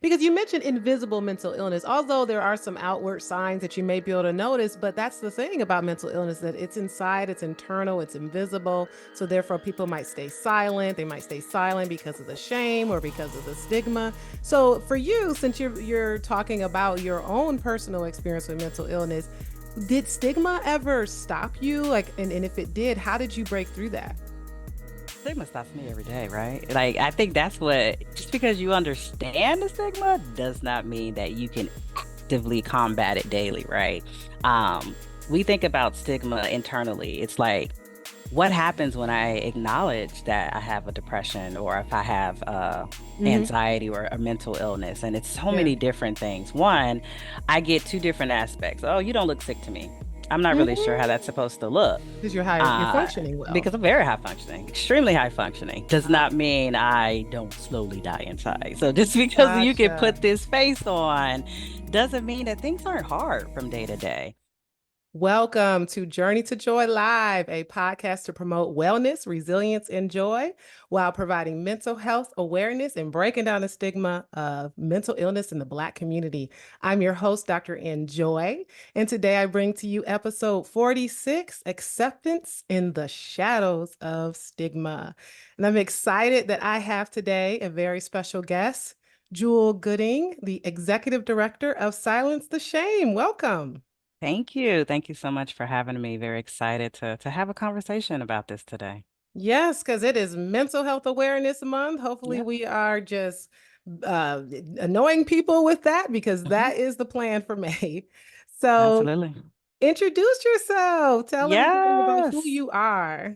Because you mentioned invisible mental illness, although there are some outward signs that you may be able to notice, but that's the thing about mental illness that it's inside, it's internal, it's invisible. So therefore people might stay silent. They might stay silent because of the shame or because of the stigma. So for you, since you're talking about your own personal experience with mental illness, did stigma ever stop you? And if it did, how did you break through that? Stigma stops me every day, right? Like, I think that's what, just because you understand the stigma does not mean that you can actively combat it daily, right? Um, we think about stigma internally. It's like, what happens when I acknowledge that I have a depression or if I have Mm-hmm. anxiety or a mental illness? And it's so Yeah. many different things. One, I get two different aspects. Oh, you don't look sick to me. I'm not really sure how Mm-hmm. that's supposed to look. Because you're Uh, functioning well. because I'm very high functioning, extremely high functioning, does not mean I don't slowly die inside. So just because you can Gotcha. put this face on doesn't mean that things aren't hard from day to day. Welcome to Journey to Joy Live, a podcast to promote wellness, resilience, and joy while providing mental health awareness and breaking down the stigma of mental illness in the Black community. I'm your host, Dr. Joy, and today I bring to you episode 46, Acceptance in the Shadows of Stigma. And I'm excited that I have today a very special guest, Jewell Gooding, the Executive Director of Silence the Shame. Welcome. Thank you. Thank you so much for having me. Very excited to have a conversation about this today. Yes, because it is Mental Health Awareness Month. Hopefully, Yep. we are just uh, annoying people with that because Mhm. that is the plan for May. So, Absolutely. introduce yourself. Tell everybody about who Yes. you are.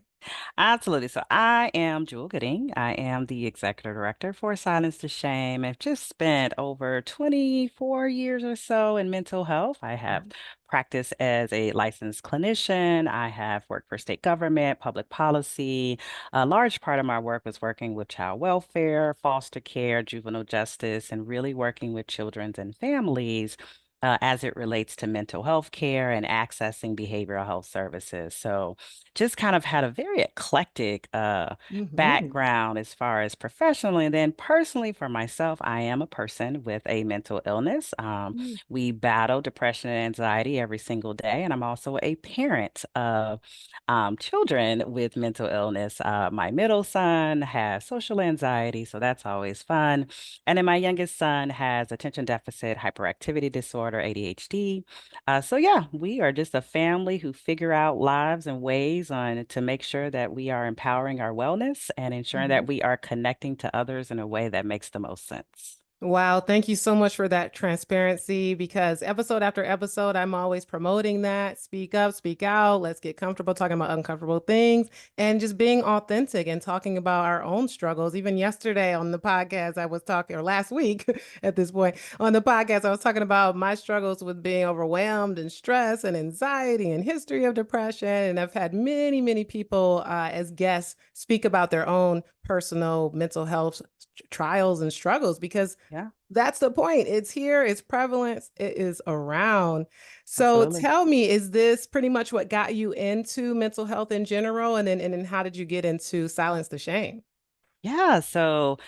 Absolutely. So I am Jewell Gooding. I am the executive director for Silence to Shame. I've just spent over 24 years or so in mental health. I have practiced as a licensed clinician. I have worked for state government, public policy. A large part of my work was working with child welfare, foster care, juvenile justice, and really working with children and families. As it relates to mental health care and accessing behavioral health services. So, just kind of had a very eclectic Mhm. background as far as professionally. And then personally, for myself, I am a person with a mental illness. Mhm. We battle depression and anxiety every single day. And I'm also a parent of children with mental illness. My middle son has social anxiety, so that's always fun. And then my youngest son has attention deficit hyperactivity disorder, ADHD. So yeah, we are just a family who figure out lives and ways on to make sure that we are empowering our wellness and ensuring that Mhm. we are connecting to others in a way that makes the most sense. Wow, thank you so much for that transparency because episode after episode, I'm always promoting that. Speak up, speak out. Let's get comfortable talking about uncomfortable things and just being authentic and talking about our own struggles. Even yesterday on the podcast, I was talking, or last week at this point on the podcast, I was talking about my struggles with being overwhelmed and stress and anxiety and history of depression. And I've had many, many people as guests speak about their own personal mental health trials and struggles because Yeah, that's the point. It's here, it's prevalent, it is around. So absolutely. tell me, is this pretty much what got you into mental health in general? And then how did you get into Silence the Shame? Yeah, so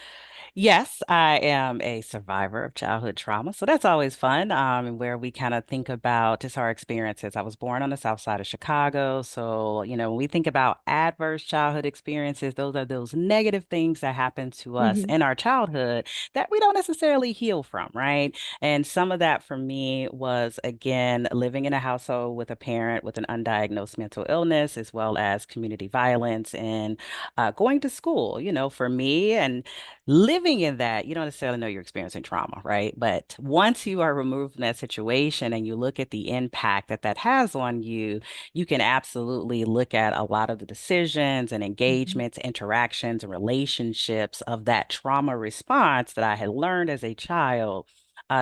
yes, I am a survivor of childhood trauma. So that's always fun, and where we kind of think about just our experiences. I was born on the south side of Chicago. So, when we think about adverse childhood experiences, those are those negative things that happen to us Mhm. in our childhood that we don't necessarily heal from, right? And some of that for me was, again, living in a household with a parent with an undiagnosed mental illness, as well as community violence and going to school, for me. And living in that, you don't necessarily know you're experiencing trauma, right? But once you are removed from that situation and you look at the impact that that has on you, you can absolutely look at a lot of the decisions and Mhm. engagements, interactions, and relationships of that trauma response that I had learned as a child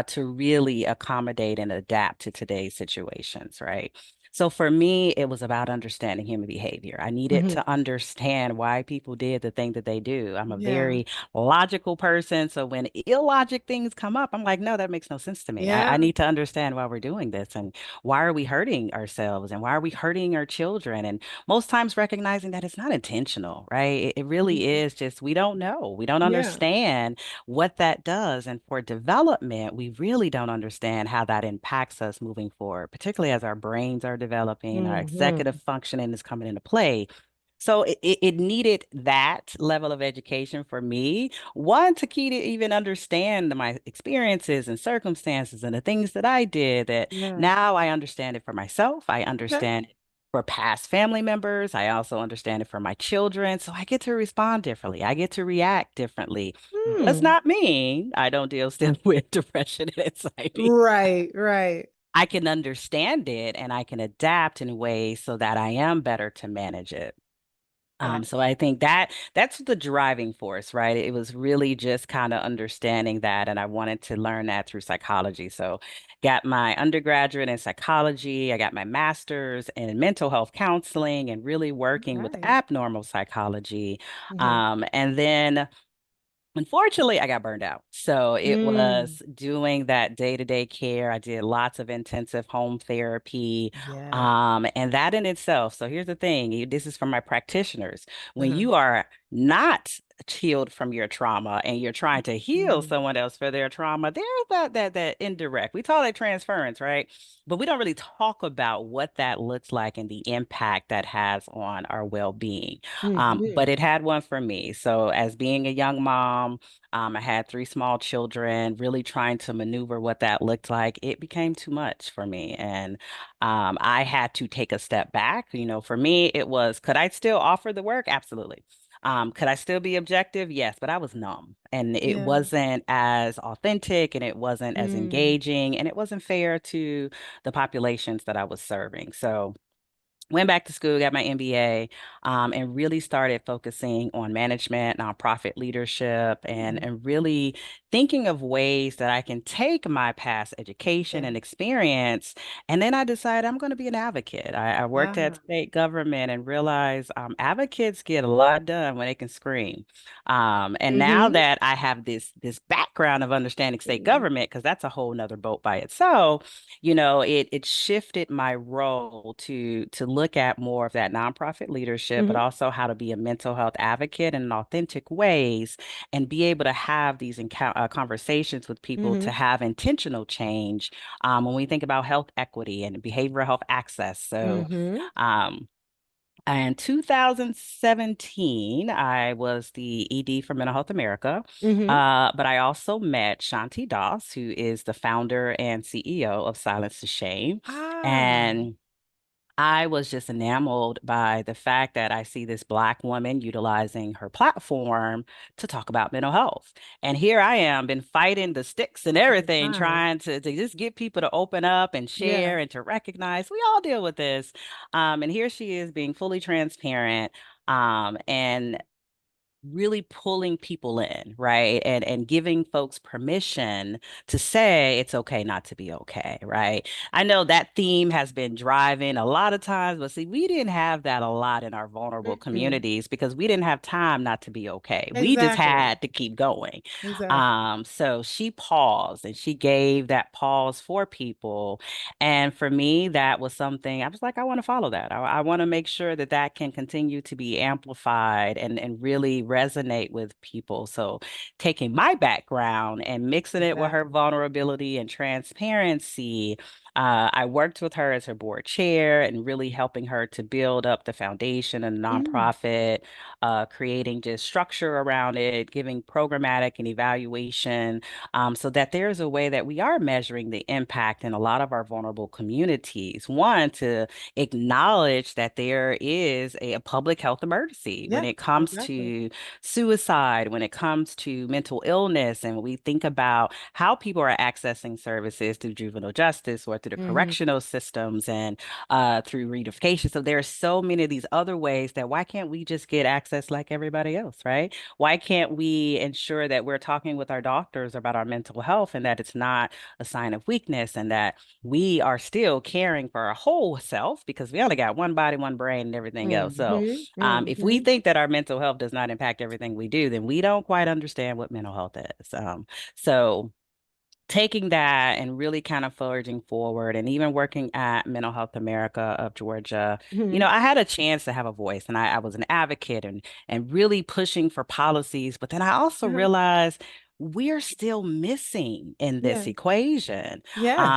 to really accommodate and adapt to today's situations, right? So for me, it was about understanding human behavior. I needed Hmm. to understand why people did the thing that they do. I'm a Yeah. very logical person. So when illogic things come up, I'm like, no, that makes no sense to me. I Yeah. need to understand why we're doing this and why are we hurting ourselves and why are we hurting our children? And most times recognizing that it's not intentional, right? It really Mhm. is just we don't know. We don't Yeah. understand what that does. And for development, we really don't understand how that impacts us moving forward, particularly as our brains are developing, our executive Hmm. functioning is coming into play. So it needed that level of education for me. One, to keep it even understand my experiences and circumstances and the things that I did that Yeah. now I understand it for myself. I Okay. understand it for past family members. I also understand it for my children. So I get to respond differently. I get to react differently. Does Hmm. not mean I don't deal still with depression and anxiety. Right. Right. I can understand it and I can adapt in ways so that I am better to manage it. Right. So I think that that's the driving force, right? It was really just kind of understanding that, and I wanted to learn that through psychology. So, got my undergraduate in psychology, I got my master's in mental health counseling, and really working with Right. abnormal psychology. Hmm. And then unfortunately, I got burned out. So it Mm. was doing that day-to-day care. I did lots of intensive home therapy. Yeah. And that in itself. So here's the thing. This is from my practitioners. When Uh-huh. you are not healed from your trauma and you're trying to heal Mm. someone else for their trauma, there's that indirect. We call it transference, right? But we don't really talk about what that looks like and the impact that has on our well-being. But Hmm. it had one for me. So, as being a young mom, I had three small children, really trying to maneuver what that looked like. It became too much for me. And I had to take a step back. For me, it was, could I still offer the work? Absolutely. Could I still be objective? Yes, but I was numb and it Yeah. wasn't as authentic and it wasn't as Mm. engaging and it wasn't fair to the populations that I was serving. So, went back to school, got my MBA, and really started focusing on management, nonprofit leadership, and Mhm. and really thinking of ways that I can take my past education Yeah. and experience. And then I decided I'm going to be an advocate. I worked at Ah. state government and realized advocates get a lot done when they can scream. And now Hmm. that I have this background of understanding state government, because that's a whole nother boat by itself, it shifted my role to look at more of that nonprofit leadership, but Hmm. also how to be a mental health advocate in authentic ways and be able to have these conversations with people to Hmm. have intentional change when we think about health equity and behavioral health access. So, Hmm. um, in 2017, I was the ED for Mental Health America, Hmm. but I also met Shanti Das, who is the founder and CEO of Silence to Shame. Ah. And I was just enamored by the fact that I see this Black woman utilizing her platform to talk about mental health. And here I am, been fighting the sticks and Whole everything, time. trying to just get people to open up and Yeah. share and to recognize we all deal with this. And here she is being fully transparent. And really pulling people in, right? And giving folks permission to say it's okay not to be okay, right? I know that theme has been driving a lot of times, but see, we didn't have that a lot in our vulnerable Mm-mm. communities because we didn't have time not to be okay. We just Exactly. had to keep going. Exactly. So she paused and she gave that pause for people. And for me, that was something I was like, I want to follow that. I want to make sure that that can continue to be amplified and really resonate with people. So taking my background and mixing it with her Exactly. vulnerability and transparency. I worked with her as her board chair and really helping her to build up the foundation and the Mm. nonprofit, creating just structure around it, giving programmatic and evaluation so that there's a way that we are measuring the impact in a lot of our vulnerable communities. One, to acknowledge that there is a public health emergency when Yeah. it comes Exactly. to suicide, when it comes to mental illness, and we think about how people are accessing services through juvenile justice or through the Hmm. correctional systems and through reunification. So there are so many of these other ways that why can't we just get access like everybody else, right? Why can't we ensure that we're talking with our doctors about our mental health and that it's not a sign of weakness and that we are still caring for our whole self because we only got one body, one brain, and everything else. So Hmm. if we Hmm. think that our mental health does not impact everything we do, then we don't quite understand what mental health is. So taking that and really kind of forging forward and even working at Mental Health America of Georgia, Hmm. I had a chance to have a voice and I was an advocate and really pushing for policies. But then I also Uh-huh. realized we're still missing in this Yeah. equation. Yes.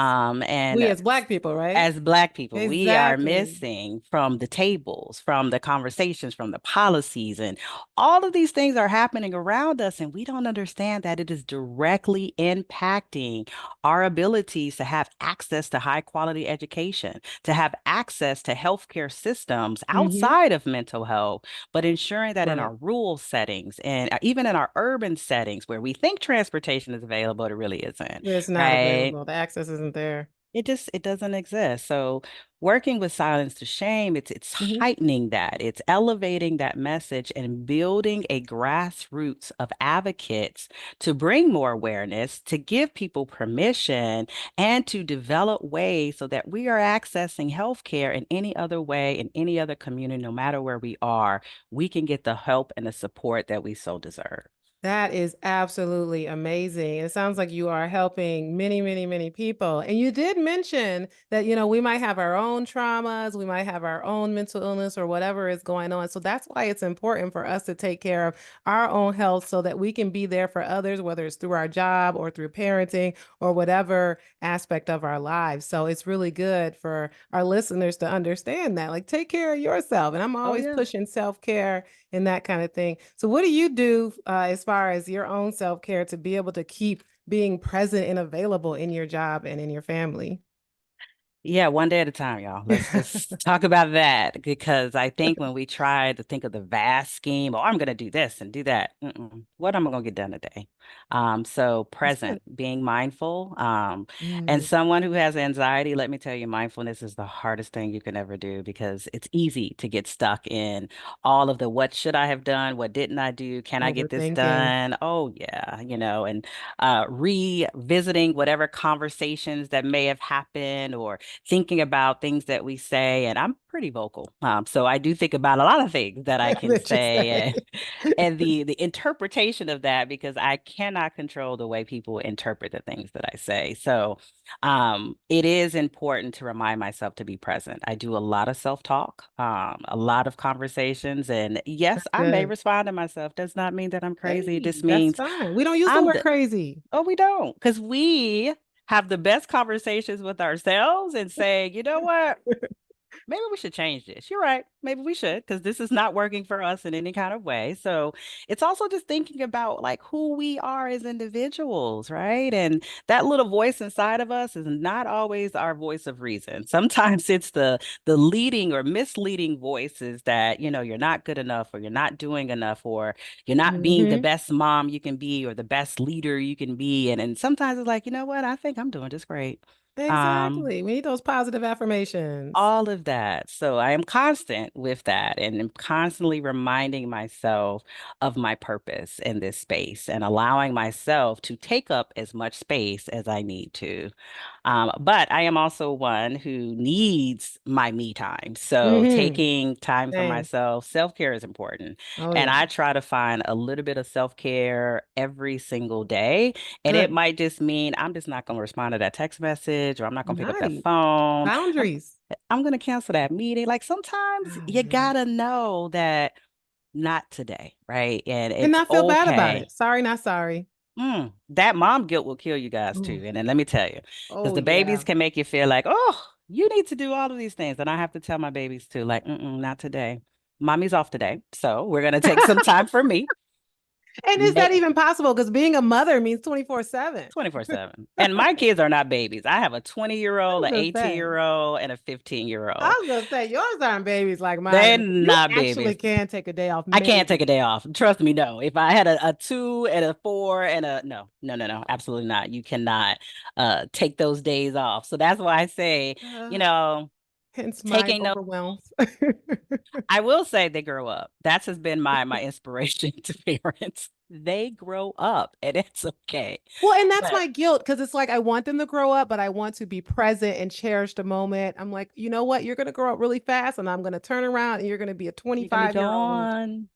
We And as Black people, right? as Black people, we are Exactly. missing from the tables, from the conversations, from the policies, and all of these things are happening around us, and we don't understand that it is directly impacting our abilities to have access to high quality education, to have access to healthcare systems Hmm. outside of mental health, but ensuring that in Right. our rural settings and even in our urban settings where we think transportation is available, it really isn't, It's not right? available. The access isn't there. It doesn't exist. So working with silence to shame, it's Hmm. heightening that. It's elevating that message and building a grassroots of advocates to bring more awareness, to give people permission, and to develop ways so that we are accessing healthcare in any other way, in any other community, no matter where we are, we can get the help and the support that we so deserve. That is absolutely amazing. It sounds like you are helping many, many, many people. And you did mention that, we might have our own traumas, we might have our own mental illness or whatever is going on. So that's why it's important for us to take care of our own health so that we can be there for others, whether it's through our job or through parenting or whatever aspect of our lives. So it's really good for our listeners to understand that. Like, take care of yourself. And I'm Oh, always yeah. pushing self-care and that kind of thing. So, what do you do as far as your own self care to be able to keep being present and available in your job and in your family? Yeah, one day at a time, y'all. Let's talk about that because I think when we try to think of the vast scheme, oh, I'm going to do this and do that. What am I going to get done today? So That's good. present, being mindful. And Mm, someone who has anxiety, let me tell you, mindfulness is the hardest thing you can ever do because it's easy to get stuck in all of the what should I have done? What didn't I do? Can I get this overthinking. done? Oh, yeah, and revisiting whatever conversations that may have happened or thinking about things that we say, and I'm pretty vocal. So I do think about a lot of things that I can That you say say. and the interpretation of that because I cannot control the way people interpret the things that I say. So it is important to remind myself to be present. I do a lot of self-talk, a lot of conversations, and yes, That's I may good. respond to myself. Does not mean that I'm crazy. It Hey, just that's means fine. We don't use the I'm word the crazy. Oh, we don't, because we have the best conversations with ourselves and say, you know what? Maybe we should change this. You're right. Maybe we should, because this is not working for us in any kind of way. So it's also just thinking about like who we are as individuals, right? And that little voice inside of us is not always our voice of reason. Sometimes it's the leading or misleading voices that, you're not good enough or you're not doing enough or you're not being the Hmm. best mom you can be or the best leader you can be. And sometimes it's like, you know what? I think I'm doing just great. Um, Exactly. We need those positive affirmations. all of that. So I am constant with that and am constantly reminding myself of my purpose in this space and allowing myself to take up as much space as I need to. But I am also one who needs my me time. So Hmm. taking time for Same. myself, self-care is important. Oh, And yeah. I try to find a little bit of self-care every single day. And it Good. might just mean I'm just not going to respond to that text message or I'm not going to pick up that Nice. phone. I'm Boundaries. I'm going to cancel that meeting. Like sometimes Oh, you yeah. gotta know that not today, right? And And it's not feel bad about okay. it. Sorry, not sorry. That mom guilt will kill you guys too. Oh, And then let me tell you, because oh the babies yeah. can make you feel like, oh, you need to do all of these things. And I have to tell my babies too, like, not today. Mommy's off today. So we're going to take some time for me. And is that even possible? Because being a mother means 24/7. 24/7. And my kids are not babies. I have a 20-year-old, I was an gonna say. 18-year-old, and a I 15-year-old. was gonna say yours aren't babies like mine They're are. You not actually babies. can take a day off, I can't take maybe. a day off. Trust me, no. If I had a two and a four and a no, no, no, no, absolutely not. You cannot take those days off. So that's why I say, you Uh, know, hence my taking no overwhelms. I will say they grow up. That's has been my inspiration to parents. They grow up and it's okay. Well, and that's But my guilt because it's like I want them to grow up, but I want to be present and cherish the moment. I'm like, you know what? You're going to grow up really fast, and I'm going to turn around and you're going to be a you're gonna be 25-year-old. gone.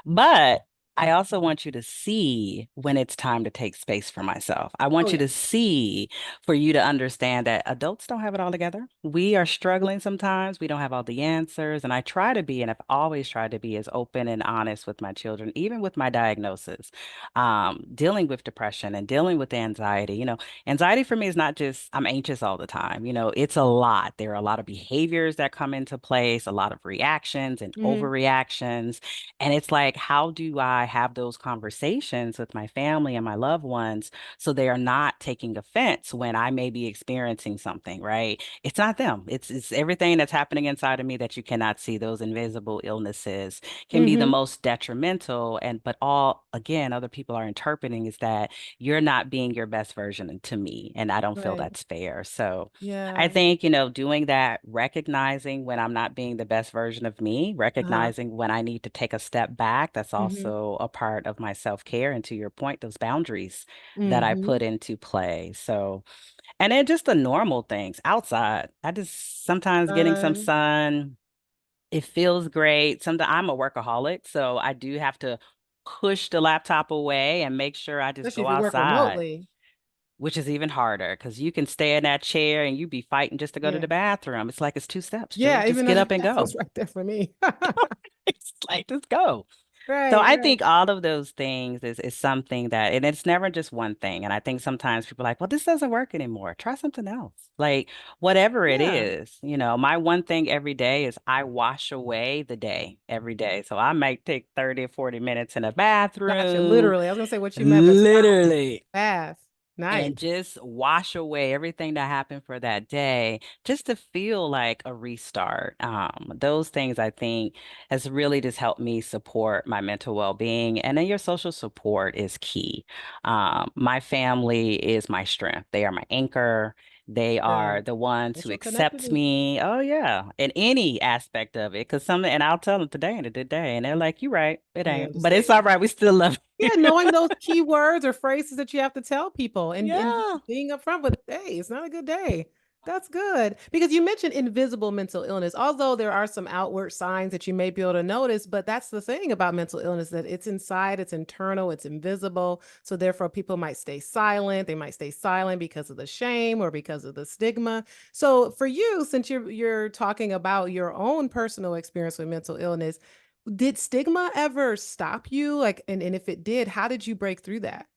But I also want you to see when it's time to take space for myself. I Oh, want you yeah. to see for you to understand that adults don't have it all together. We are struggling sometimes. We don't have all the answers. And I try to be, and I've always tried to be as open and honest with my children, even with my diagnosis, dealing with depression and dealing with anxiety. Anxiety for me is not just I'm anxious all the time. It's a lot. There are a lot of behaviors that come into place, a lot of reactions and Hmm. overreactions. And it's like, how do I have those conversations with my family and my loved ones so they are not taking offense when I may be experiencing something, right? It's not them. It's everything that's happening inside of me that you cannot see. Those invisible illnesses can be the Hmm. most detrimental. But all again, other people are interpreting is that you're not being your best version to me. And I don't feel Right. that's fair. So I Yeah. think, doing that, recognizing when I'm not being the best version of me, Uh-huh. recognizing when I need to take a step back, that's Hmm. also a part of my self-care. And to your point, those boundaries that I Hmm. put into play. So, and then just the normal things outside. I just sometimes getting some Um, sun, it feels great. Sometimes I'm a workaholic, so I do have to push the laptop away and make sure I just especially go if you work outside, remotely. which is even harder because you can stay in that chair and you be fighting just to go to Yeah. the bathroom. It's like it's two steps, Jewel. Yeah, Just even get though up and that's go. what's right there for me. It's like just go. So Right, I right. think all of those things is something that, and it's never just one thing. And I think sometimes people are like, well, this doesn't work anymore. Try something else. Like whatever it Yeah. is, my one thing every day is I wash away the day every day. So I might take 30 or 40 minutes in a Gotcha. bathroom, Literally. I was gonna say what you meant, but sound literally, fast. and Nice. just wash away everything that happened for that day just to feel like a restart. Those things I think has really just helped me support my mental well-being. And then your social support is key. My family is my strength. They are my anchor. They Yeah. are the ones who Social accept connectedness. me. Oh yeah, in any aspect of it. And I'll tell them today ain't a good day. And they're like, you're right. It We ain't. But it's all understand. right. We still love you. Yeah, knowing those key words or phrases that you have to tell people and just Yeah. being upfront with, hey, it's not a good day. That's good. Because you mentioned invisible mental illness, although there are some outward signs that you may be able to notice, but that's the thing about mental illness that it's inside, it's internal, it's invisible. So therefore people might stay silent. They might stay silent because of the shame or because of the stigma. So for you, since you're talking about your own personal experience with mental illness, did stigma ever stop you? Like, and if it did, how did you break through that?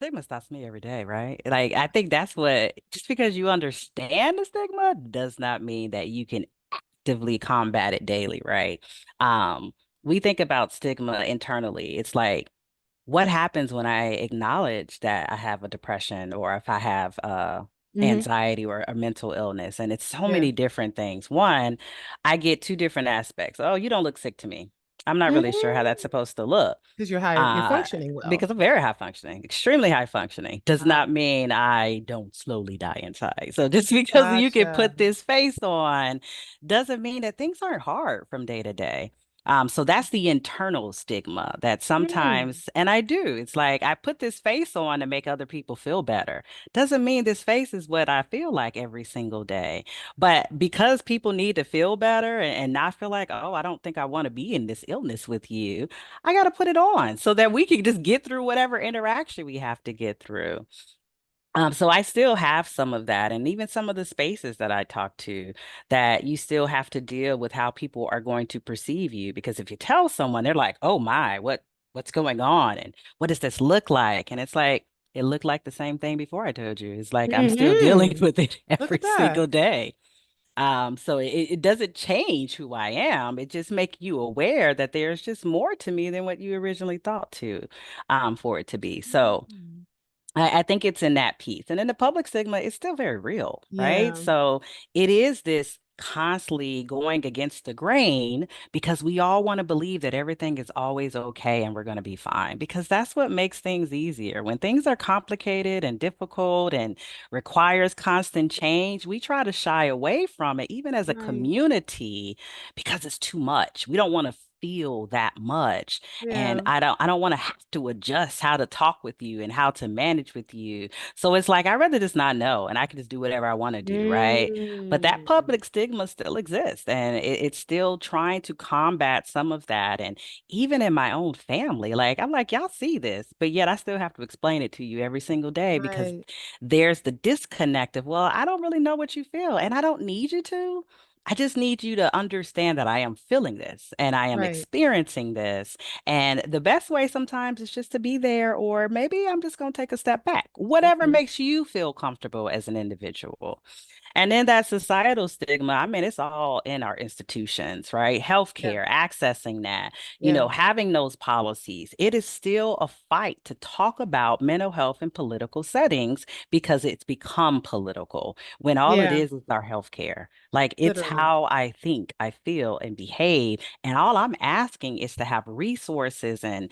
Stigma stops me every day, right? Like, I think that's what, just because you understand the stigma does not mean that you can actively combat it daily, right? Um, we think about stigma internally. It's like, what happens when I acknowledge that I have a depression or if I have Hmm. anxiety or a mental illness? And it's so Yeah. many different things. One, I get two different aspects. Oh, you don't look sick to me. I'm not really sure how that's supposed to look. Because you're higher, you're Uh, functioning well. because I'm very high functioning, extremely high functioning, does Uh, not mean I don't slowly die inside. So just because you can gotcha. put this face on doesn't mean that things aren't hard from day to day. So that's the internal stigma that Mm. sometimes, and I do, it's like I put this face on to make other people feel better. Doesn't mean this face is what I feel like every single day. But because people need to feel better and not feel like, oh, I don't think I want to be in this illness with you, I got to put it on so that we can just get through whatever interaction we have to get through. So I still have some of that, and even some of the spaces that I talk to, that you still have to deal with how people are going to perceive you. Because if you tell someone, they're like, "Oh my, what's going on, and what does this look like?" And it's like it looked like the same thing before I told you. It's like I'm still dealing Hmm. with it Look every at that. single day. So it doesn't change who I am. It just makes you aware that there's just more to me than what you originally thought for it to be. So Mm. I think it's in that piece. And then the public stigma is still very real, right? Yeah, So it is this constantly going against the grain because we all want to believe that everything is always okay and we're going to be fine because that's what makes things easier. When things are complicated and difficult and requires constant change, we try to shy away from it, even as a right. community, because it's too much. We don't want to feel that much. And Yeah. I don't want to have to adjust how to talk with you and how to manage with you. So it's like I'd rather just not know and I can just do whatever I want to do, right? But that Mm. public stigma still exists and it's still trying to combat some of that. And even in my own family, like I'm like, y'all see this, but yet I still have to explain it to you every single day because Right, there's the disconnect of, well, I don't really know what you feel and I don't need you to. I just need you to understand that I am feeling this and I am right. experiencing this. And the best way sometimes is just to be there, or maybe I'm just going to take a step back. Whatever Mhm. makes you feel comfortable as an individual. And then that societal stigma, I mean, it's all in our institutions, right? Yeah, Healthcare, accessing that, yeah. having those policies. It is still a fight to talk about mental health in political settings because it's become political when all it Yeah, is our healthcare. Like it's literally. how I think, I feel, and behave. And all I'm asking is to have resources and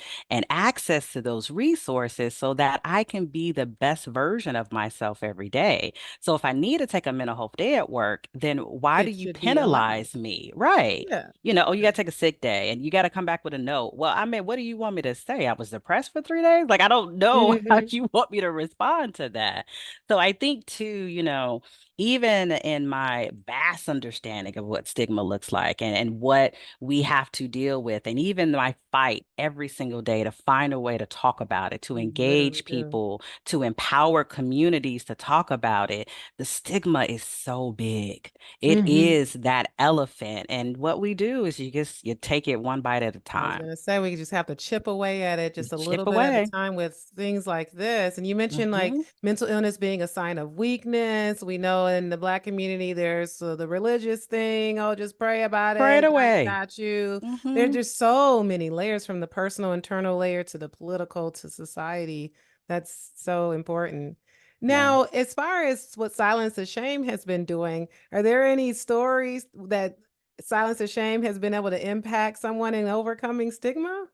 access to those resources so that I can be the best version of myself every day. So if I need to take a mental health day at work, then why do It you should be allowed. penalize me? Right. Yeah. Oh, you Yeah. got to take a sick day and you got to come back with a note. Well, I mean, what do you want me to say? I was depressed for 3 days? Like, I don't know how Mhm. you want me to respond to that. So I think too, even in my vast understanding of what stigma looks like and what we have to deal with, and even my fight every single day to find a way to talk about it, to You literally engage do. people, to empower communities to talk about it, the stigma is so big. It Hmm. is that elephant. And what we do is you take it one bite at a I was time. gonna say we just have to chip away at it just a Chip little bit at a away. time with things like this. And you mentioned like Hmm. mental illness being a sign of weakness. We know in the Black community there's the religious thing. Oh, just pray about Pray it it. God away. got you. There's Hmm. just so many layers from the personal internal layer to the political to society. That's so important. Yeah. Now, as far as what Silence the Shame has been doing, are there any stories that Silence of Shame has been able to impact someone in overcoming stigma?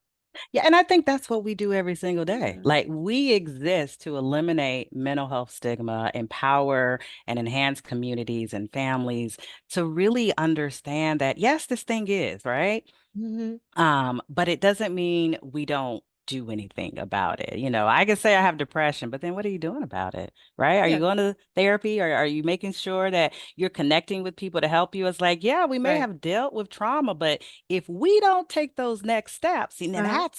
Yeah, and I think that's what we do every single day. Yeah. Like we exist to eliminate mental health stigma, empower and enhance communities and families to really understand that yes, this thing is, right? Mhm. But it doesn't mean we don't do anything about it. I can say I have depression, but then what are you doing about it? Right? Are you Yeah, going to therapy or are you making sure that you're connecting with people to help you? It's like, yeah, we may right. have dealt with trauma, but if we don't take those next steps, see, now Uh-huh.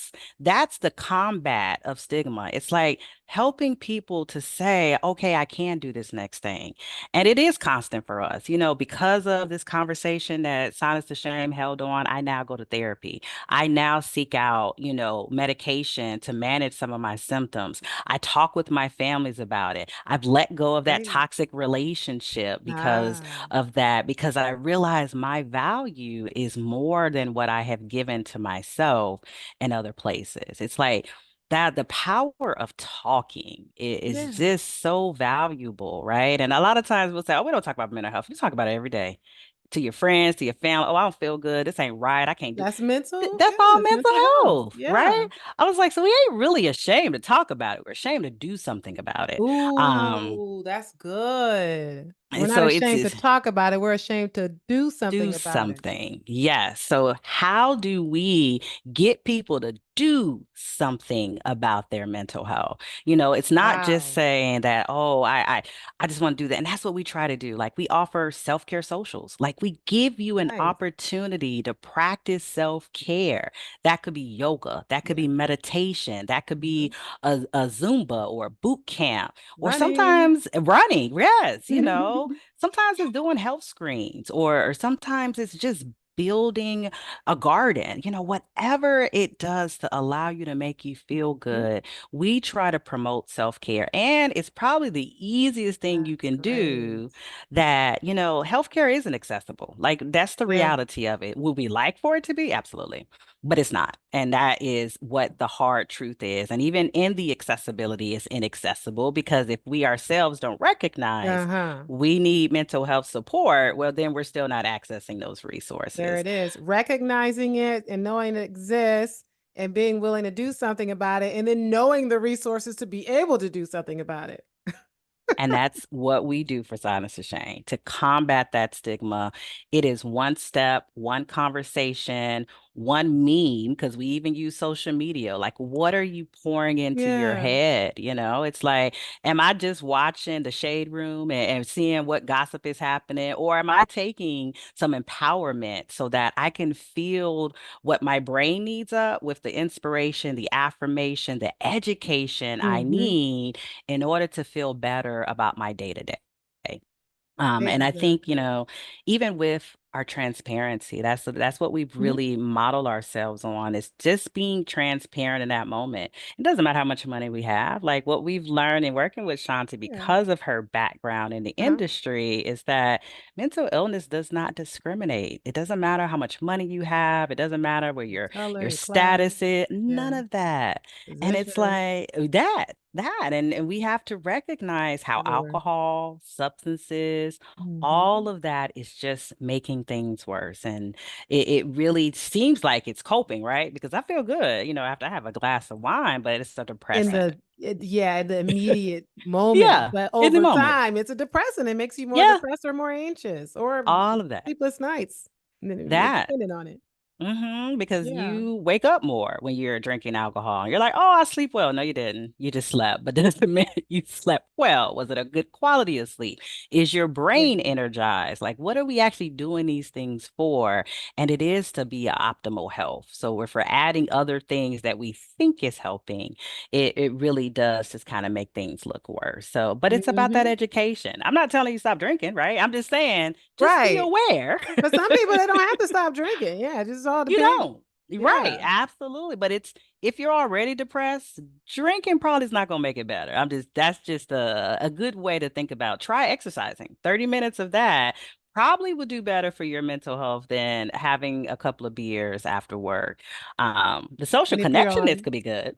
that's the combat of stigma. It's like helping people to say, okay, I can do this next thing. And it is constant for us, because of this conversation that Silence to Shame held on, I now go to therapy. I now seek out, medication to manage some of my symptoms. I talk with my families about it. I've let go of that Great. toxic relationship because Ah, of that, because I realize my value is more than what I have given to myself in other places. It's like that the power of talking is yeah. just so valuable, right? And a lot of times we'll say, oh, we don't talk about mental health. We talk about it every day to your friends, to your family. Oh, I don't feel good. This ain't right. I can't do. That's mental. That's Yeah, all that's mental mental health. health, right? Yeah. I was like, so we ain't really ashamed to talk about it. We're ashamed to do something about it. Ooh, that's good. We're And not so it's, ashamed to it's talk about it. We're ashamed to do do something about it. something. Yes. So how do we get people to do something about their mental health? It's not just Wow. saying that, oh, I just want to do that. And that's what we try to do. Like we offer self-care socials. Like we give you an Nice. opportunity to practice self-care. That could be yoga, that could Yeah. be meditation, that could be Mhm. a Zumba or a boot camp, or Running. sometimes running. Yes. Sometimes it's doing health screens or sometimes it's just building a garden, whatever it does to allow you to make you feel Mhm. good. We try to promote self-care, and it's probably the easiest thing you That's can great. do that, healthcare isn't accessible. Like that's the Yeah. reality of it. Would we like for it to be? Absolutely. But it's not. And that is what the hard truth is. And even in the accessibility, it's inaccessible because if we ourselves don't recognize Uh-huh. we need mental health support, well, then we're still not accessing those There resources. it is. Recognizing it and knowing it exists and being willing to do something about it, and then knowing the resources to be able to do something about it. And that's what we do for Silence to Shame to combat that stigma. It is one step, one conversation, one meme, because we even use social media. Like, what are you pouring into your Yeah. head? It's like, am I just watching the shade room and seeing what gossip is happening? Or am I taking some empowerment so that I can feel what my brain needs up with the inspiration, the affirmation, the education I Hmm. need in order to feel better about my day to day. And I think, Exactly. even with our transparency, that's what we've Mhm. really modeled ourselves on is just being transparent in that moment. It doesn't matter how much money we have. Like what we've learned in working with Shanti Yeah. because of her background in the Uh-huh. industry is that mental illness does not discriminate. It doesn't matter how much money you have. It doesn't matter where Your color, your your class. status is, none Yeah. of that. And it's Position like that. And we have to recognize how everywhere. alcohol, substances, Hmm. all of that is just making things worse. And it really seems like it's coping, right? Because I feel good, after I have a glass of wine, but it's a In depressant. yeah, in the immediate moment, Yeah, but in the over moment. time, it's a depressant. It makes you more Yeah, depressed or more anxious or all of that. sleepless nights, That. depending on it. Because Yeah. you wake up more when you're drinking alcohol. And you're like, oh, I sleep well. No, you didn't. You just slept. But does it mean you slept well? Was it a good quality of sleep? Is your brain Exactly. energized? Like, what are we actually doing these things for? And it is to be optimal health. So if we're adding other things that we think is helping, it really does just kind of make things look worse. So, but it's about that Hmm. education. I'm not telling you stop drinking, right? I'm just saying, just be Right. aware. But some people, they don't have to stop drinking. Yeah, it just all You depends. don't. Right, Yeah. absolutely. But it's if you're already depressed, drinking probably is not going to make it better. That's just a good way to think about. Try exercising. 30 minutes of that probably would do better for your mental health than having a couple of beers after work. The social And if you're connection, this on, could be good.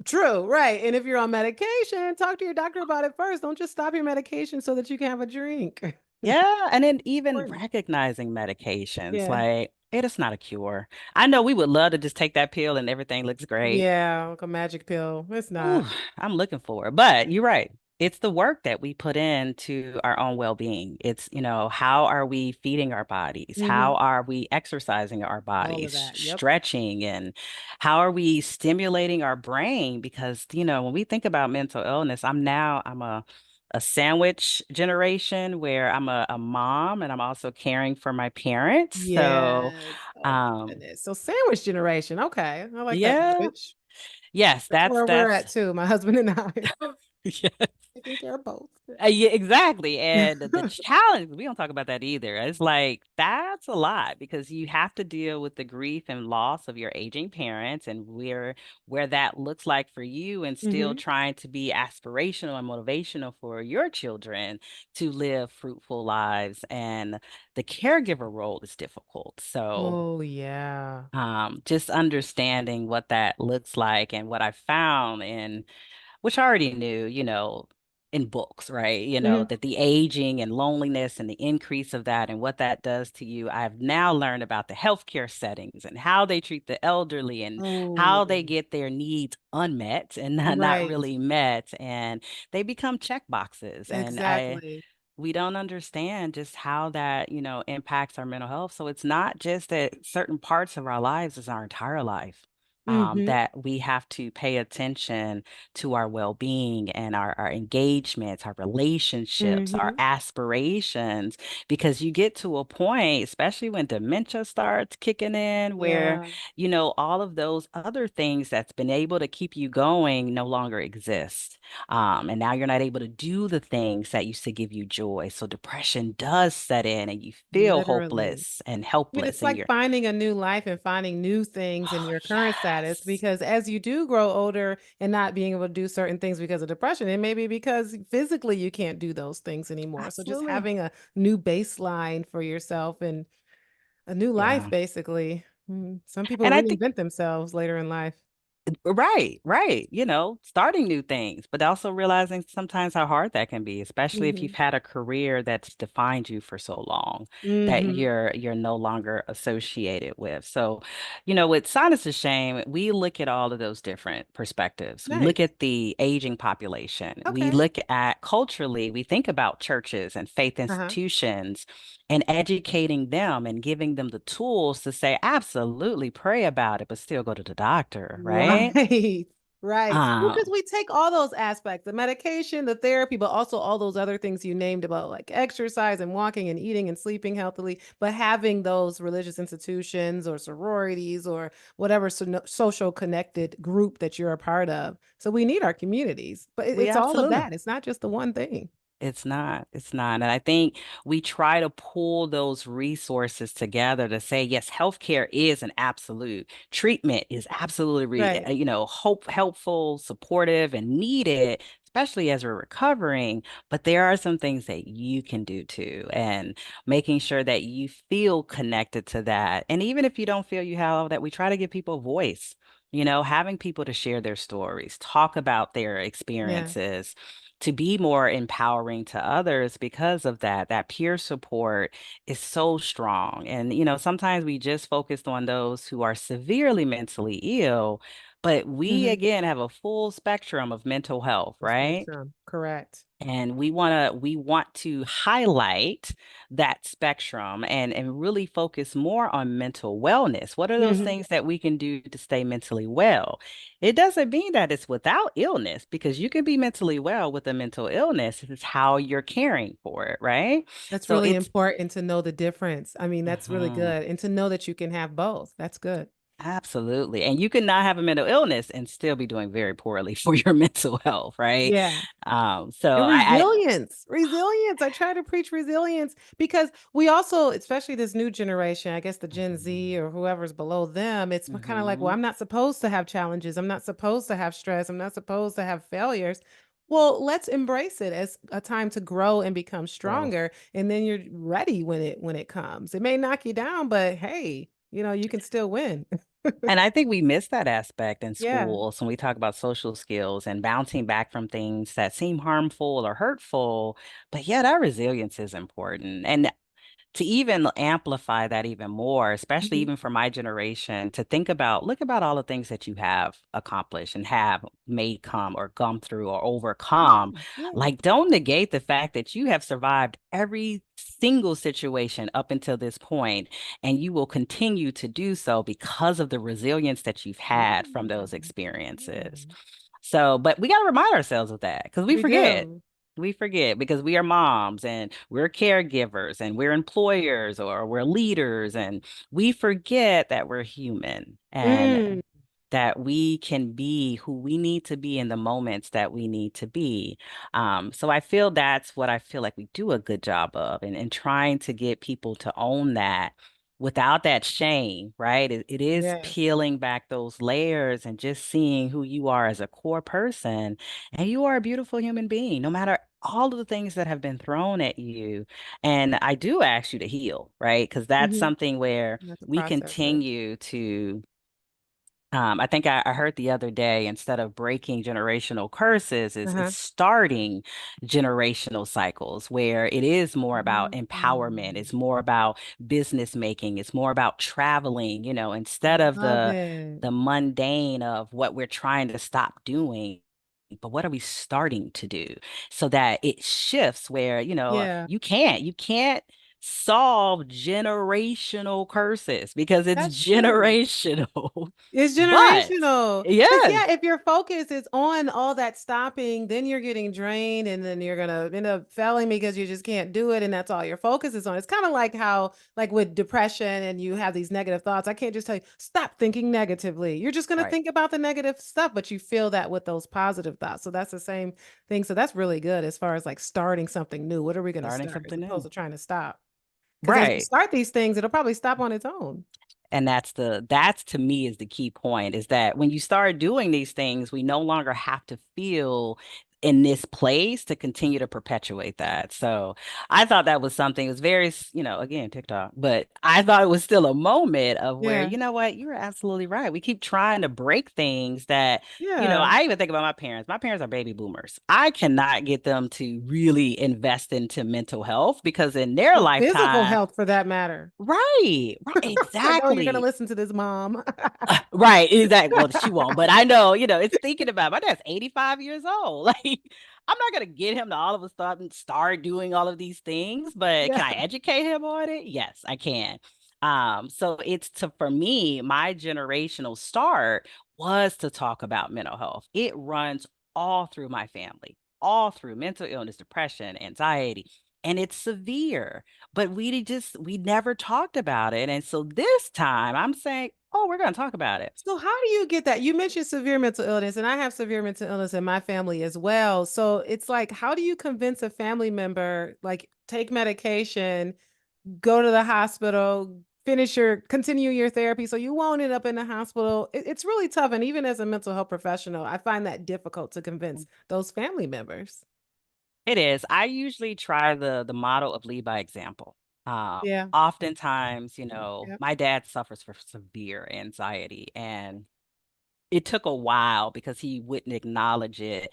true, right. And if you're on medication, talk to your doctor about it first. Don't just stop your medication so that you can have a drink. Yeah, and then even Important. recognizing medications, Yeah. like it is not a cure. I know we would love to just take that pill and everything looks great. Yeah, like a magic pill. It's Ooh, not. I'm looking for it. But you're right. It's the work that we put into our own well-being. It's, how are we feeding our bodies? Hmm. How are we exercising our All of bodies, that. Yep. stretching, and how are we stimulating our brain? Because, when we think about mental illness, I'm a sandwich generation where I'm a mom and I'm also caring for my parents. So, Yes. Oh my um, goodness. So sandwich generation. Okay. I like that yeah, verbiage. yes, That's that's where we're that's at too. My husband and I. yeah. Taking care of both. Yeah, exactly. And the challenge, we don't talk about that either. It's like that's a lot because you have to deal with the grief and loss of your aging parents and where that looks like for you and still Hmm. trying to be aspirational and motivational for your children to live fruitful lives. And the caregiver role is difficult. So Oh yeah. just understanding what that looks like and what I found in which I already knew, in books, right? Hmm. That the aging and loneliness and the increase of that and what that does to you. I've now learned about the healthcare settings and how they treat the elderly and how they Oh, get their needs unmet and not right. really met. And they become check boxes. And Exactly. we don't understand just how that, impacts our mental health. So it's not just that certain parts of our lives is our entire life. Hmm. That we have to pay attention to our well-being and our engagements, our relationships, our Hmm. aspirations, because you get to a point, especially when dementia starts kicking in, where, Yeah. all of those other things that's been able to keep you going no longer exist. And now you're not able to do the things that used to give you joy. So depression does set in and you feel Literally. hopeless and I mean, helpless it's and like you're, finding a new life and finding new things in oh, your current status yes, because as you do grow older and not being able to do certain things because of depression, it may be because physically you can't do those things anymore. So just absolutely. having a new baseline for yourself and a new life, Yeah. basically. Some people And I think reinvent themselves later in life. right, right. Starting new things, but also realizing sometimes how hard that can be, especially if you've Hmm. had a career that's defined you for so long that Hmm. you're no longer associated with. So, with Silence is Shame, we look at all of those different perspectives. We look Nice. at the aging population. We Okay. look at culturally, we think about churches and faith Uh-huh. institutions and educating them and giving them the tools to say, absolutely pray about it, but still go to the doctor, right? Right. Right. Because Um, we take all those aspects, the medication, the therapy, but also all those other things you named about like exercise and walking and eating and sleeping healthily, but having those religious institutions or sororities or whatever social connected group that you're a part of. So we need our communities, but we it's all of absolutely. that. It's not just the one thing. It's not. It's not. And I think we try to pull those resources together to say, yes, healthcare is an absolute. Treatment is absolutely, Right. helpful, supportive, and needed, especially as we're recovering. But there are some things that you can do too, and making sure that you feel connected to that. And even if you don't feel you have all that, we try to give people a voice. Having people to share their stories, talk about their Yeah. experiences to be more empowering to others because of that. That peer support is so strong. And, sometimes we just focused on those who are severely mentally ill, but we Hmm. again have a full spectrum of mental health, The right? spectrum. Correct. And we want to highlight that spectrum and really focus more on mental wellness. What are those Hmm. things that we can do to stay mentally well? It doesn't mean that it's without illness because you can be mentally well with a mental illness. It's how you're caring for it, right? That's So really it's important to know the difference. I mean, that's really Mhm. good. And to know that you can have both. That's good. Absolutely. And you can not have a mental illness and still be doing very poorly for your mental health, right? Yeah. So And I resilience, resilience. I try to preach resilience because we also, especially this new generation, I guess the Gen Z or whoever's below them, it's kind of like, well, Mhm. I'm not supposed to have challenges. I'm not supposed to have stress. I'm not supposed to have failures. Well, let's embrace it as a time to grow and become Growth. stronger. And then you're ready when it comes. It may knock you down, but hey, you can still win. And I think we miss that aspect in Yeah. schools when we talk about social skills and bouncing back from things that seem harmful or hurtful. But yeah, that resilience is important. And to even amplify that even more, especially Mhm. even for my generation, to think about, look about all the things that you have accomplished and have made come or gone through or overcome. Yeah. Like, don't negate the fact that you have survived every single situation up until this point, and you will continue to do so because of the resilience that you've Yeah. had from those Yeah. experiences. So, but we got to remind ourselves of that because we We forget. do. We forget because we are moms and we're caregivers and we're employers or we're leaders and we forget that we're human and Mm. that we can be who we need to be in the moments that we need to be. So I feel that's what I feel like we do a good job of and trying to get people to own that without that shame, right? It is Yes. peeling back those layers and just seeing who you are as a core person. And you are a beautiful human being, no matter all of the things that have been thrown at you. And I do ask you to heal, right? Because that's Mhm. something where You have to we process it. continue to I think I heard the other day, instead of breaking generational curses, it's Uh-huh. starting generational cycles where it is more about empowerment. Mm. It's more about business making. It's more about traveling, instead of Love the it. the mundane of what we're trying to stop doing. But what are we starting to do so that it shifts where, Yeah. you can't solve generational curses because it's That's true. generational. It's But generational. Because, yes, yeah, if your focus is on all that stopping, then you're getting drained and then you're going to end up failing because you just can't do it. And that's all your focus is on. It's kind of like how, like with depression and you have these negative thoughts, I can't just tell you, stop thinking negatively. You're just going to right. think about the negative stuff, but you feel that with those positive thoughts. So that's the same thing. So that's really good as far as like starting something new. What are we going to Starting start as something opposed new. to trying to stop? Because as you Right. start these things, it'll probably stop on its own. And that's to me is the key point is that when you start doing these things, we no longer have to feel in this place to continue to perpetuate that. So I thought that was something, it was very, again, TikTok, but I thought it was still a moment of where, Yeah. you know what, you were absolutely right. We keep trying to break things that, Yeah. I even think about my parents. My parents are baby boomers. I cannot get them to really invest into mental health because in their Or physical lifetime, health for that matter. right, I know you're gonna exactly. listen to this, mom. Right, exactly. Well, she won't, but I know, it's thinking about my dad's 85 years old. Like, I'm not gonna get him to all of a sudden start doing all of these things, but Yeah. can I educate him on it? Yes, I can. So it's to for me, my generational start was to talk about mental health. It runs all through my family, all through mental illness, depression, anxiety, and it's severe, but we never talked about it. And so this time I'm saying, oh, we're going to talk about it. So how do you get that? You mentioned severe mental illness, and I have severe mental illness in my family as well. So it's like, how do you convince a family member, like, take medication, go to the hospital, continue your therapy so you won't end up in the hospital? It's really tough. And even as a mental health professional, I find that difficult to convince those family members. It is. I usually try the model of lead by example. Yeah. Oftentimes, Yeah. my dad suffers from severe anxiety, and it took a while because he wouldn't acknowledge it,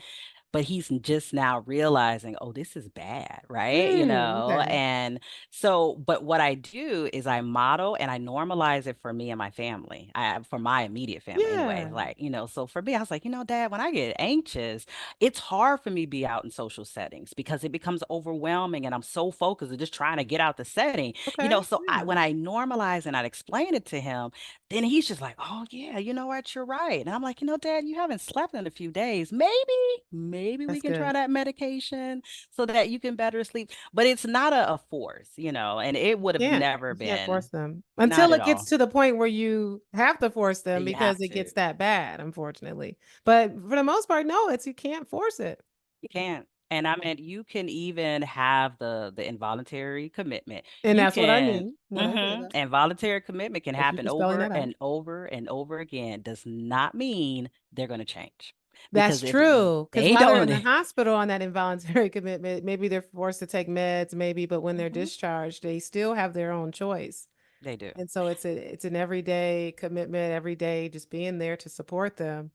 but he's just now realizing, oh, this is bad, right? Okay. And so, but what I do is I model and I normalize it for me and my family, for my immediate family anyway. Yeah. Like, so for me, I was like, Dad, when I get anxious, it's hard for me to be out in social settings because it becomes overwhelming and I'm so focused on just trying to get out the setting, Okay. so Yeah. when I normalize and I explain it to him, then he's just like, oh yeah, you know what, you're right. And I'm like, Dad, you haven't slept in a few days. Maybe we That's can try good. that medication so that you can better sleep. But it's not a force, and it would have never You can't force been, them not until at it gets all. to the point where you have to force them You because have it to. gets that bad, unfortunately. But for the most part, no, you can't force it. You can't. And I mean, you can even have the involuntary commitment. And You that's what I can, mean. What I said about. involuntary commitment can Thank you happen for spelling over that out. and over and over again. Does not mean they're going to change. That's Because if true. Because they while they're in don't, the hospital on that involuntary commitment, maybe they're forced to take meds, maybe, but when they're Mhm, discharged, they still have their own choice. they do. And so it's an everyday commitment, every day, just being there to support them.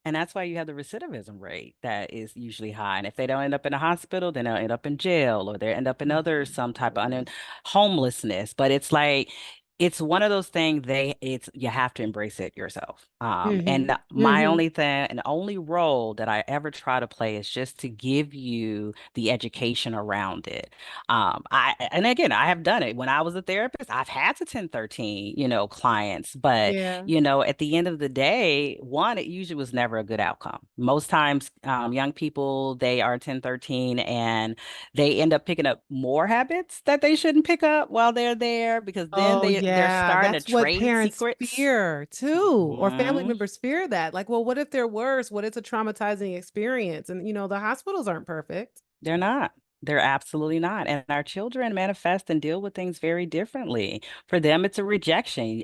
And that's why you have the recidivism rate that is usually high. And if they don't end up in a hospital, then they'll end up in jail or they end up in other Mhm. some type of homelessness. But it's like it's one of those things it's you have to embrace it yourself. And Mhm. my Mhm. only thing and only role that I ever try to play is just to give you the education around it. And again, I have done it when I was a therapist. I've had to 1013, clients, but Yeah. at the end of the day, one, it usually was never a good outcome. Most times, young people, they are 1013 and they end up picking up more habits that they shouldn't pick up while they're there because then Oh, they're yeah. starting to That's what trade parents secrets. fear too, or family Mhm. members fear that. Like, well, what if they're worse? What is a traumatizing experience? And, the hospitals aren't perfect. They're not. They're absolutely not. And our children manifest and deal with things very differently. For them, it's a rejection.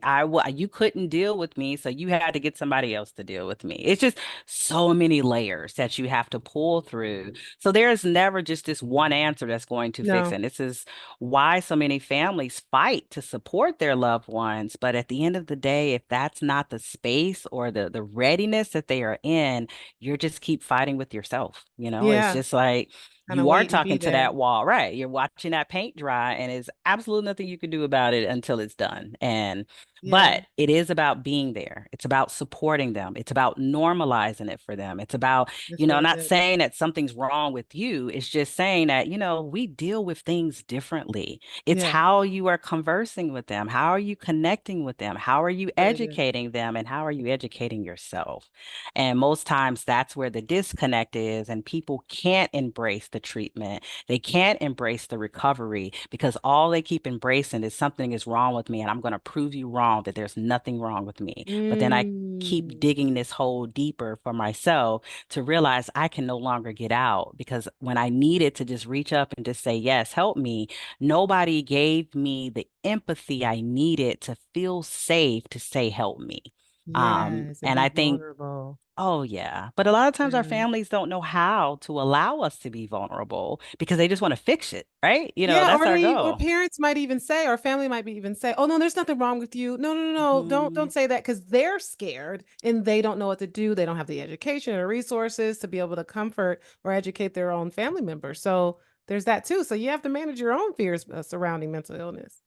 You couldn't deal with me, so you had to get somebody else to deal with me. It's just so many layers that you have to pull through. So there's never just this one answer that's going to fix it. No. And this is why so many families fight to support their loved ones. But at the end of the day, if that's not the space or the readiness that they are in, you're just keep fighting with yourself. It's Yeah. just like Kind of you are wait and be talking to there. that wall, right? You're watching that paint dry, and it's absolutely nothing you can do about it until it's done. And Yeah, But it is about being there. It's about supporting them. It's about normalizing it for them. It's about, that's really not good. saying that something's wrong with you. It's just saying that, we deal with things differently. It's Yeah, how you are conversing with them. How are you connecting with them? How are you really good. educating them? And how are you educating yourself? And most times that's where the disconnect is, and people can't embrace the treatment. They can't embrace the recovery because all they keep embracing is something is wrong with me, and I'm going to prove you wrong that there's nothing wrong with me. But then I keep Mm, digging this hole deeper for myself to realize I can no longer get out because when I needed to just reach up and just say, yes, help me, nobody gave me the empathy I needed to feel safe to say, help me. yes, and And be I think, vulnerable. oh, yeah. But a lot of times our Yeah. families don't know how to allow us to be vulnerable because they just want to fix it, right? Yeah, That's our or goal. parents might even say, or family might be even say, "Oh no, there's nothing wrong with you. No, no, no, no, don't Mhm. say that," because they're scared and they don't know what to do. They don't have the education or resources to be able to comfort or educate their own family members. So there's that too. So you have to manage your own fears surrounding mental illness.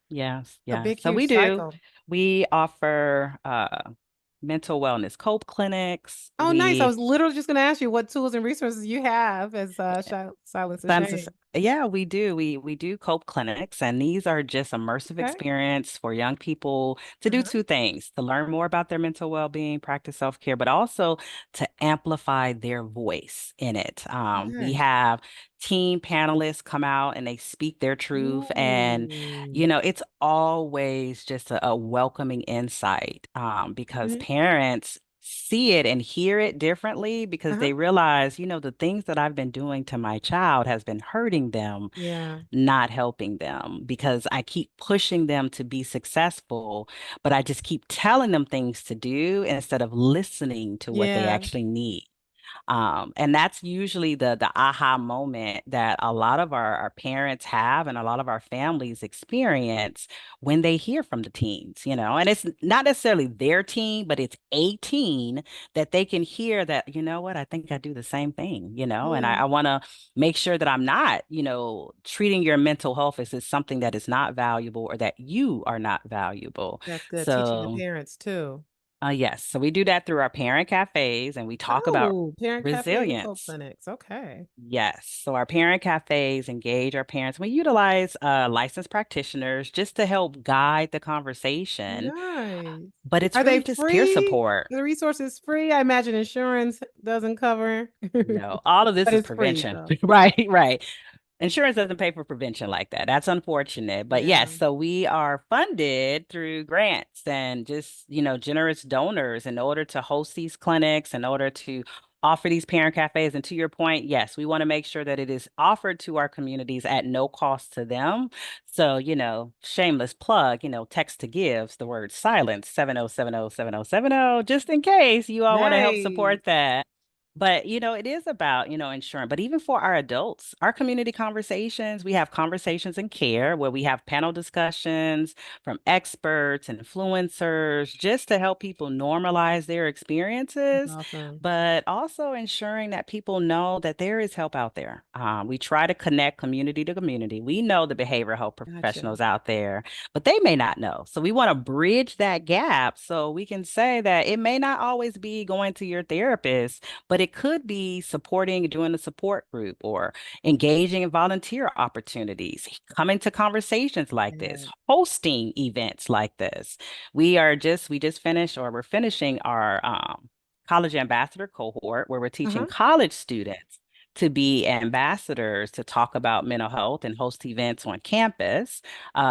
Yes, A yes. big, So huge we do. cycle. We offer mental wellness cope clinics. Oh, nice. I We was literally just going to ask you what tools and resources you have as Silence the Sons Shame. yeah, we do. We do cope clinics, and these are just immersive Okay. experience for young people to do Uh-huh. two things: to learn more about their mental well-being, practice self-care, but also to amplify their voice in it. We Nice. have team panelists come out and they speak their truth, and Ooh. it's always just a welcoming insight because Mhm. parents see it and hear it differently because Uh-huh. they realize, the things that I've been doing to my child has been hurting them, Yeah. not helping them because I keep pushing them to be successful, but I just keep telling them things to do instead of listening to what they Yeah. actually need. And that's usually the aha moment that a lot of our parents have and a lot of our families experience when they hear from the teens, and it's not necessarily their teen, but it's a teen that they can hear that, what, I think I do the same thing, and I, Yeah. I want to make sure that I'm not, treating your mental health as something that is not valuable or that you are not valuable. That's good. Teaching the So parents too. yes. So we do that through our parent cafes and we talk about Oh, parent cafes and resilience. clinics. Okay. Yes. So our parent cafes engage our parents. We utilize licensed practitioners just to help guide the conversation, Nice. but it's Are they really just peer free? support. The resource is free. I imagine insurance doesn't cover, No, all of this but is it's free. prevention. So Right, right. Insurance doesn't pay for prevention like that. That's unfortunate. But yeah. yes, so we are funded through grants and just, generous donors in order to host these clinics, in order to offer these parent cafes. And to your point, yes, we want to make sure that it is offered to our communities at no cost to them. So, shameless plug, text to gives the word silence 70707070, just in case you all want to help Nice. support that. But, it is about, ensuring, but even for our adults, our community conversations, we have conversations in care where we have panel discussions from experts, influencers, just to help people normalize their That's experiences, awesome. but also ensuring that people know that there is help out there. We try to connect community to community. We know the behavioral health Gotcha. professionals out there, but they may not know. So we want to bridge that gap so we can say that it may not always be going to your therapist, but it could be supporting, doing a support group or engaging in volunteer opportunities, coming to conversations like this, Yeah. hosting events like this. We just finished or we're finishing our college ambassador cohort where we're teaching Uh-huh. college students to be ambassadors to talk about mental health and host events on campus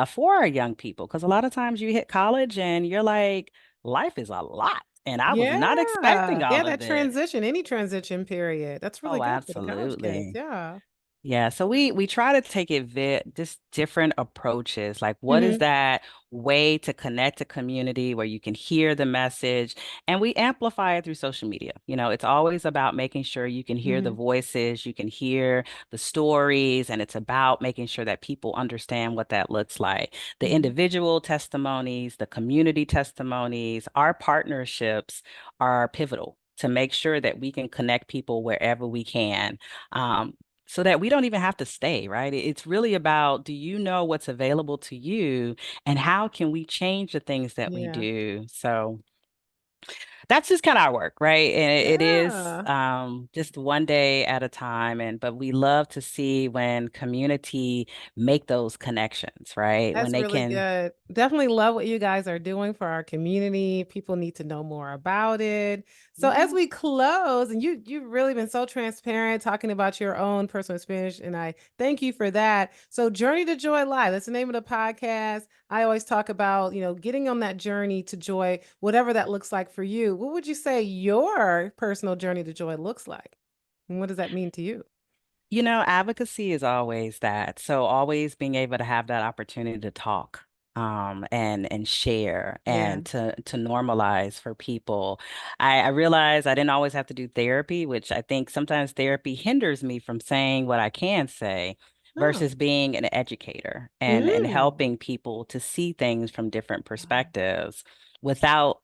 for our young people. Because a lot of times you hit college and you're like, life is a lot. And I was not expecting Yeah. Yeah, all of that this. transition, any transition period. That's really Oh, good for the college kids. absolutely. Yeah. Yeah, so we try to take it just different approaches. Like, what is Hmm. that way to connect a community where you can hear the message? And we amplify it through social media. It's always about making sure you can hear the Hmm. voices, you can hear the stories, and it's about making sure that people understand what that looks like. The Hmm. individual testimonies, the community testimonies, our partnerships are pivotal to make sure that we can connect people wherever we can. Um, so that we don't even have to stay, right? It's really about, do you know what's available to you and how can we change the things that we Yeah. do? So that's just kind of our work, right? And it is Yeah. just one day at a time. And but we love to see when community make those connections, right? When That's they really can, good. Definitely love what you guys are doing for our community. People need to know more about it. So as yeah. we close, and you've really been so transparent talking about your own personal experience, and I thank you for that. So Journey to Joy Live, that's the name of the podcast. I always talk about, getting on that journey to joy, whatever that looks like for you. What would you say your personal journey to joy looks like? And what does that mean to you? Advocacy is always that. So always being able to have that opportunity to talk, and share Yeah. and to normalize for people. I realize I didn't always have to do therapy, which I think sometimes therapy hinders me from saying what I can say Oh. versus being an educator and Mm. helping people to see things from different perspectives without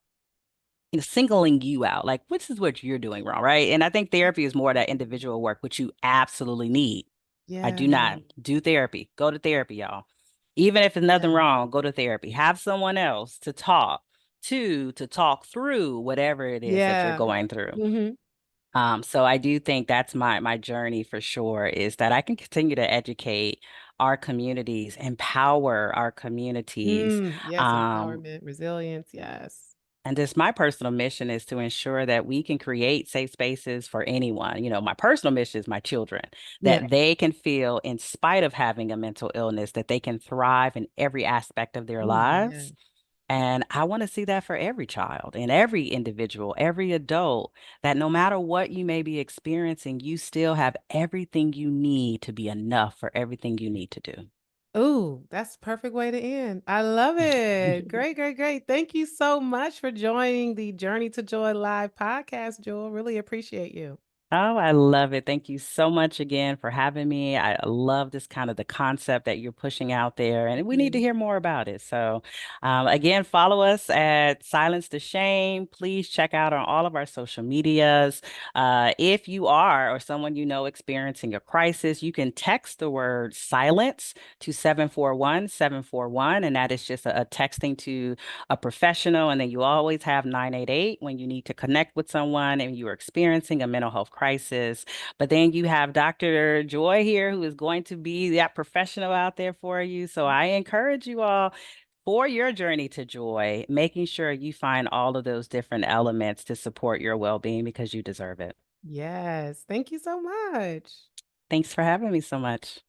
singling you out, like, which is what you're doing wrong, right? And I think therapy is more that individual work, which you absolutely need. I Yeah. do not do therapy. Go to therapy, y'all. Even if there's nothing Yeah. wrong, go to therapy. Have someone else to talk through whatever it is that you're Yeah. going through. Mhm. So I do think that's my journey for sure, is that I can continue to educate our communities, empower our communities. Yes, Um, empowerment, resilience, yes. And just my personal mission is to ensure that we can create safe spaces for anyone. My personal mission is my children, Yeah. that they can feel, in spite of having a mental illness, that they can thrive in every aspect of their Yeah. lives. And I want to see that for every child and every individual, every adult, that no matter what you may be experiencing, you still have everything you need to be enough for everything you need to do. Ooh, that's the perfect way to end. I love it. Great, great, great. Thank you so much for joining the Journey to Joy Live podcast, Jewel. Really appreciate you. Oh, I love it. Thank you so much again for having me. I love this kind of the concept that you're pushing out there, and we need to Mhm. hear more about it. So, again, follow us at Silence the Shame. Please check out on all of our social medias. If you are or someone you know experiencing a crisis, you can text the word silence to 741-741, and that is just a texting to a professional. And then you always have 988 when you need to connect with someone and you are experiencing a mental health crisis. But then you have Dr. Joy here, who is going to be that professional out there for you. So I encourage you all, for your journey to joy, making sure you find all of those different elements to support your well-being, because you deserve it. Yes. Thank you so much. Thanks for having me so much.